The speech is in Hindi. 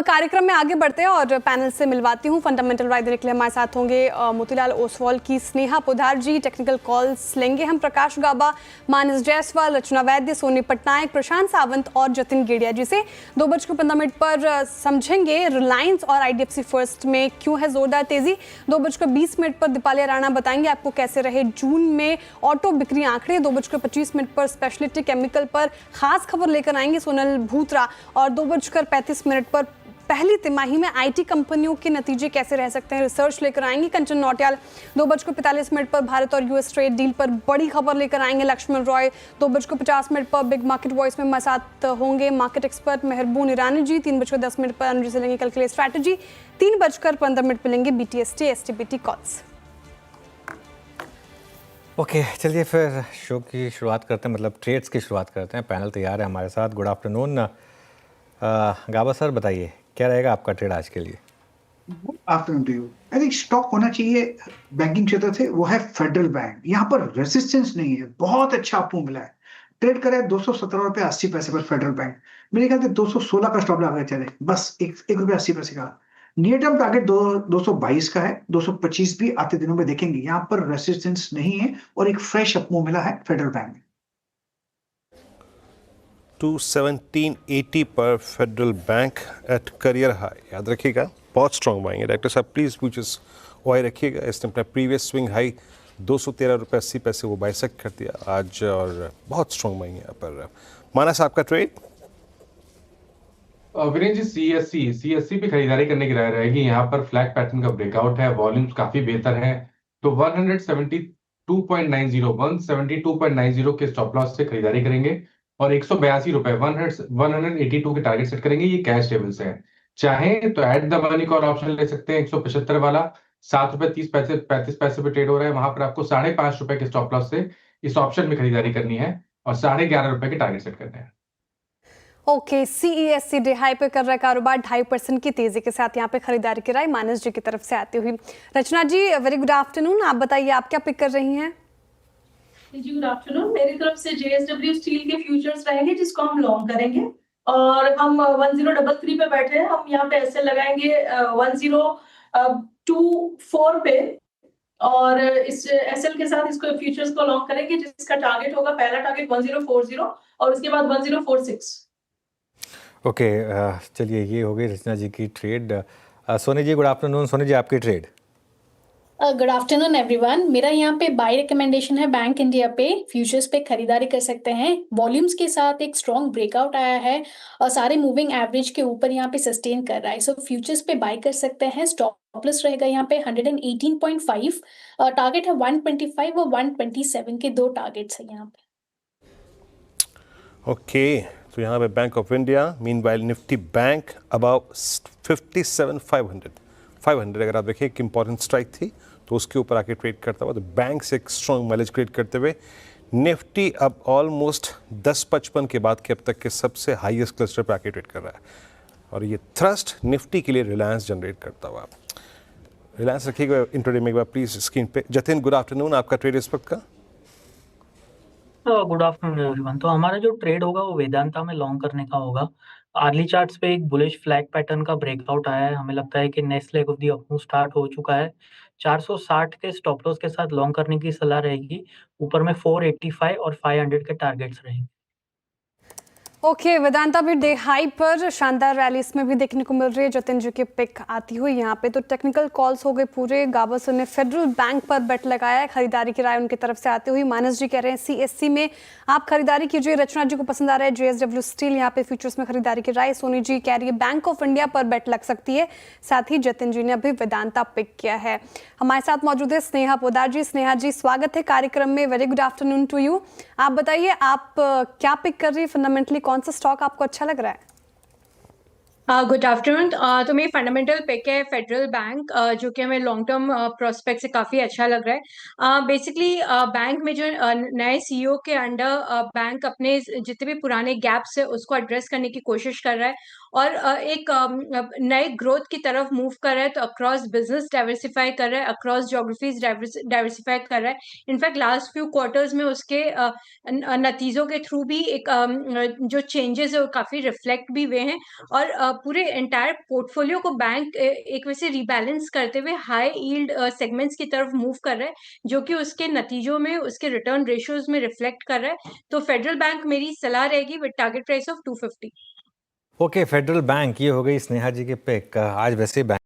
अब कार्यक्रम में आगे बढ़ते हैं और पैनल से मिलवाती हूँ। फंडामेंटल राय देने के लिए हमारे साथ होंगे मोतीलाल ओसवाल की स्नेहा पोद्दार जी। टेक्निकल कॉल्स लेंगे हम प्रकाश गाबा, मानस जायसवाल, रचना वैद्य, सोनी पटनायक, प्रशांत सावंत और जतिन गेड़िया जी से। 2:15 पर समझेंगे रिलायंस और आईडीएफसी फर्स्ट में क्यों है जोरदार तेजी। 2:20 पर दीपाली राणा बताएंगे आपको कैसे रहे जून में ऑटो बिक्री आंकड़े। 2:25 पर स्पेशलिटी केमिकल पर खास खबर लेकर आएंगे सोनल भूतरा। और 2:35 पर पहली तिमाही में आईटी कंपनियों के नतीजे कैसे रह सकते हैं, रिसर्च लेकर आएंगे कंचन नौटियाल। 2:45 पर भारत और यूएस ट्रेड डील पर बड़ी खबर लेकर आएंगे लक्ष्मण रॉय। 2:50 पर बिग मार्केट वॉइस में हमारे साथ होंगे मार्केट एक्सपर्ट मेहरबून ईरानी जी। 3:10 पर अनुजी से लेंगे कल के लिए स्ट्रैटेजी। 3:15 पर लेंगे बीटीएसटी एसटीबीटी कॉल्स। ओके, चलिए फिर शो की शुरुआत करते हैं, मतलब ट्रेड्स की शुरुआत करते हैं। पैनल तैयार है हमारे साथ। गुड आफ्टरनून गाबा सर, बताइए क्या रहेगा आपका ट्रेड आज के लिए? Good afternoon to you. I think stock होना चाहिए बैंकिंग क्षेत्र से, वो है फेडरल बैंक। यहाँ पर रेजिस्टेंस नहीं है, बहुत अच्छा आपको मिला है। ट्रेड करें 217 रुपये 80 पैसे पर फेडरल बैंक। मेरे ख्याल से 216 का स्टॉप लगा चले, बस एक रुपये 80 पैसे का। नियर टर्म टारगेट 222 का है। 225 भी आते दिनों में देखेंगे। यहाँ पर रेजिस्टेंस नहीं है और एक फ्रेश अपमूव मिला है फेडरल बैंक में। 217.80 पर federal bank at career high, याद रखिएगा, बहुत स्ट्रॉन्ग बाइंग है। डायरेक्टर साहब प्लीज फ्यूचर्स वाई रखिएगा। इसने अपना प्रीवियस स्विंग हाई 213 रुपये 80 पैसे वो बाइसेक्ट कर दिया आज, और बहुत स्ट्रॉन्ग बाइंग है यहाँ पर। मानस, आपका ट्रेड? वीरेंद्र जी, सीएससी पे खरीदारी करने की राय रहेगी। यहाँ पर फ्लैग पैटर्न का ब्रेकआउट है, वॉल्यूम्स काफी बेहतर है, तो 172.90 के स्टॉप लॉस से खरीदारी करेंगे और 182 रुपए 182 के टारगेट सेट करेंगे। ये कैश लेवल्स है। चाहें तो at the money call option ले सकते हैं 175 वाला, 7 रुपए 30 पैसे 35 पैसे पे ट्रेड हो रहा है। वहां पर आपको 5.5 रुपए के स्टॉप लॉस से इस ऑप्शन में खरीदारी करनी है और 11.5 रुपए के टारगेट सेट करने हैं। ओके, सीईएससी डे हाई पे कर रहा है कारोबार 2.5% की तेजी के साथ। यहाँ पे खरीदारी की राय मानस जी की तरफ से आती हुई। रचना जी, वेरी गुड आफ्टरनून। आप बताइए आप क्या पिक कर रही हैं? जी गुड आफ्टरनून। मेरी तरफ से जेएसडब्ल्यू स्टील के फ्यूचर्स रहेंगे जिसको हम लॉन्ग करेंगे और हम 1033 पे बैठे हैं। हम यहाँ पे ऐसे लगाएंगे 1024 पे और इस एसएल के साथ इसको फ्यूचर्स को लॉन्ग करेंगे जिसका टारगेट होगा, पहला टारगेट 1040 और उसके बाद 1046। ओके, चलिए ये हो गई रचना जी की trade. Soni ji, good afternoon. Soni ji, आपकी ट्रेड? Good afternoon everyone. मेरा यहाँ पे बाय रिकमेंडेशन है बैंक इंडिया पे। फ्यूचर्स पे खरीदारी कर सकते हैं। वॉल्यूम्स के साथ एक स्ट्रॉन्ग ब्रेकआउट आया है और सारे मूविंग एवरेज के ऊपर यहाँ पे सस्टेन कर रहा है, सो फ्यूचर्स पे बाय कर सकते हैं। स्टॉप लॉस रहेगा यहाँ पे 118.5, टारगेट है 125 और 127 के दो टारगेट्स है यहाँ पे। ओके, तो यहाँ पे Bank of India, meanwhile Nifty bank about 57,500 अगर आप देखिए एक इंपॉर्टेंट स्ट्राइक थी तो उसके ऊपर आके ट्रेड करता हुआ, तो बैंक से एक स्ट्रॉन्ग माइलेज क्रिएट करते हुए निफ्टी अब ऑलमोस्ट 10.55 के बाद के अब तक के सबसे हाईएस्ट क्लस्टर पे आके ट्रेड कर रहा है। और ये थ्रस्ट निफ्टी के लिए रिलायंस जनरेट करता हुआ। रिलायंस रखिएगा इंट्राडे में एक बार प्लीज स्क्रीन पे। Jatin, good afternoon. आपका ट्रेड इस वक्त का? Good afternoon everyone. तो हमारा जो ट्रेड होगा वो वेदांता में लॉन्ग करने का होगा। अर्ली चार्ट्स पे एक बुलिश फ्लैग पैटर्न का ब्रेकआउट आया है। हमें लगता है कि next leg of the up move start हो चुका है। 460 के स्टॉप लॉस के साथ लॉन्ग करने की सलाह रहेगी। ऊपर में 485 और 500 के टारगेट्स रहेंगे। ओके, वेदांता भी डे हाई पर शानदार रैली इसमें भी देखने को मिल रही है। जतिन जी की पिक आती हुई यहाँ पे। तो टेक्निकल कॉल्स हो गए पूरे। गाबा सर ने फेडरल बैंक पर बेट लगाया है, खरीदारी की राय उनकी तरफ से आती हुई। मानस जी कह रहे हैं सीएससी में आप खरीदारी कीजिए। रचना जी को पसंद आ रहा है जेएसडब्ल्यू स्टील, यहाँ पे फ्यूचर्स में खरीदारी की राय। सोनी जी कह रही है बैंक ऑफ इंडिया पर बेट लग सकती है। साथ ही जतिन जी ने अभी वेदांता पिक किया है। हमारे साथ मौजूद है स्नेहा पोद्दार जी। स्नेहा जी, स्वागत है कार्यक्रम में। Very good afternoon to you. आप बताइए आप क्या पिक कर रही है फंडामेंटली, कौन सा स्टॉक आपको अच्छा लग रहा है? Good afternoon. तो मेरी फंडामेंटल पिक है फेडरल बैंक, जो कि हमें लॉन्ग टर्म प्रोस्पेक्ट से काफ़ी अच्छा लग रहा है। बेसिकली बैंक में जो नए सीईओ के अंडर बैंक अपने जितने भी पुराने गैप्स है उसको एड्रेस करने की कोशिश कर रहा है और एक नए ग्रोथ की तरफ मूव कर रहा है, तो अक्रॉस बिजनेस डाइवर्सिफाई कर रहा है, अक्रॉस ज्योग्राफीज डाइवर्सिफाई कर रहा है। इनफैक्ट लास्ट फ्यू क्वार्टर्स में उसके नतीजों के थ्रू भी एक जो चेंजेस है वो काफी रिफ्लेक्ट भी हुए हैं, और पूरे एंटायर पोर्टफोलियो को बैंक एक वैसे रिबैलेंस करते हुए हाई यील्ड सेगमेंट्स की तरफ मूव कर रहा है, जो कि उसके नतीजों में उसके रिटर्न रेशियोज में रिफ्लेक्ट कर रहा है। तो फेडरल बैंक मेरी सलाह रहेगी with target price of 250। Okay, federal bank, ये हो गई स्नेहा जी की पिक। आज वैसे बैंक